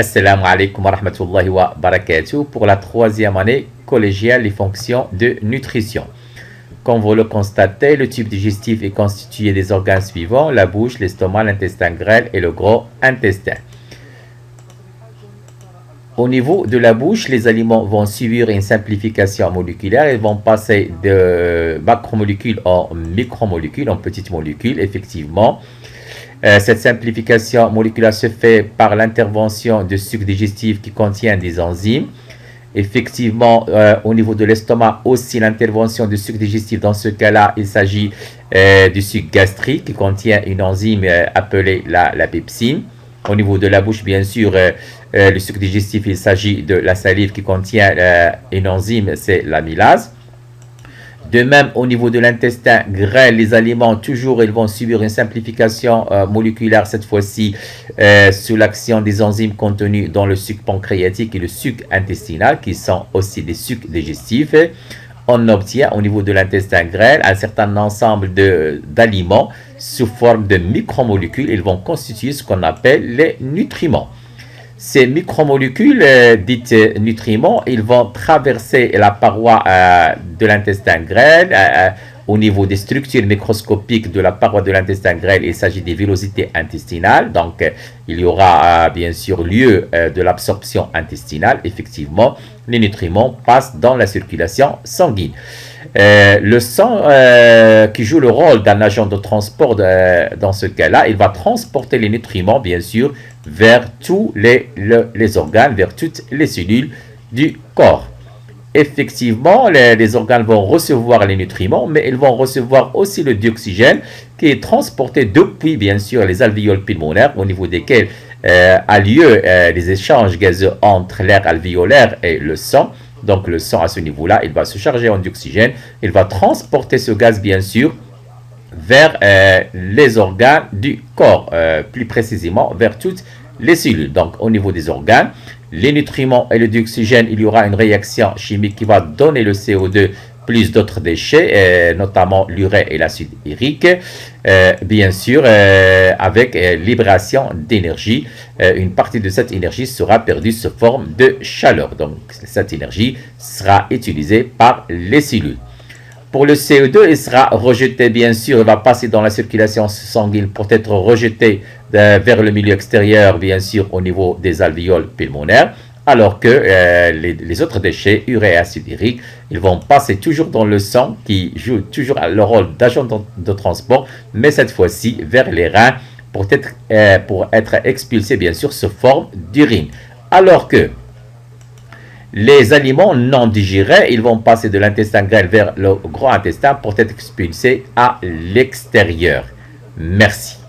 Assalamu alaikum wa rahmatullahi wa barakatuh. Pour la troisième année collégiale, les fonctions de nutrition. Comme vous le constatez, le tube digestif est constitué des organes suivants: la bouche, l'estomac, l'intestin grêle et le gros intestin. Au niveau de la bouche, les aliments vont subir une simplification moléculaire. Ils vont passer de macromolécules en micromolécules, en petites molécules, effectivement. Cette simplification moléculaire se fait par l'intervention de sucre digestif qui contient des enzymes. Effectivement, au niveau de l'estomac, aussi l'intervention de sucre digestif. Dans ce cas-là, il s'agit du sucre gastrique qui contient une enzyme appelée la pepsine. Au niveau de la bouche, bien sûr, le sucre digestif, il s'agit de la salive qui contient une enzyme, c'est l'amylase. De même, au niveau de l'intestin grêle, les aliments, toujours, ils vont subir une simplification moléculaire, cette fois-ci sous l'action des enzymes contenues dans le sucre pancréatique et le sucre intestinal, qui sont aussi des sucres digestifs. On obtient au niveau de l'intestin grêle un certain ensemble d'aliments sous forme de micromolécules. Ils vont constituer ce qu'on appelle les nutriments. Ces micromolécules, dites nutriments, ils vont traverser la paroi de l'intestin grêle. Au niveau des structures microscopiques de la paroi de l'intestin grêle, il s'agit des villosités intestinales. Donc, il y aura bien sûr lieu de l'absorption intestinale. Effectivement, les nutriments passent dans la circulation sanguine. Le sang qui joue le rôle d'un agent de transport dans ce cas-là, il va transporter les nutriments, bien sûr, vers tous les organes, vers toutes les cellules du corps. Effectivement, les organes vont recevoir les nutriments, mais ils vont recevoir aussi le dioxygène qui est transporté depuis, bien sûr, les alvéoles pulmonaires, au niveau desquels a lieu les échanges gazeux entre l'air alvéolaire et le sang. Donc, le sang, à ce niveau-là, il va se charger en dioxygène. Il va transporter ce gaz, bien sûr, vers les organes du corps, plus précisément vers toutes les cellules. Donc, au niveau des organes, les nutriments et le dioxygène, il y aura une réaction chimique qui va donner le CO2 plus d'autres déchets, notamment l'urée et l'acide urique, bien sûr, avec libération d'énergie. Une partie de cette énergie sera perdue sous forme de chaleur. Donc, cette énergie sera utilisée par les cellules. Pour le CO2, il sera rejeté, bien sûr, il va passer dans la circulation sanguine pour être rejeté vers le milieu extérieur, bien sûr, au niveau des alvéoles pulmonaires, alors que les autres déchets, urée et acide urique, ils vont passer toujours dans le sang, qui joue toujours le rôle d'agent de transport, mais cette fois-ci vers les reins pour être expulsés, bien sûr, sous forme d'urine. Alors que les aliments non digérés, ils vont passer de l'intestin grêle vers le gros intestin pour être expulsés à l'extérieur. Merci.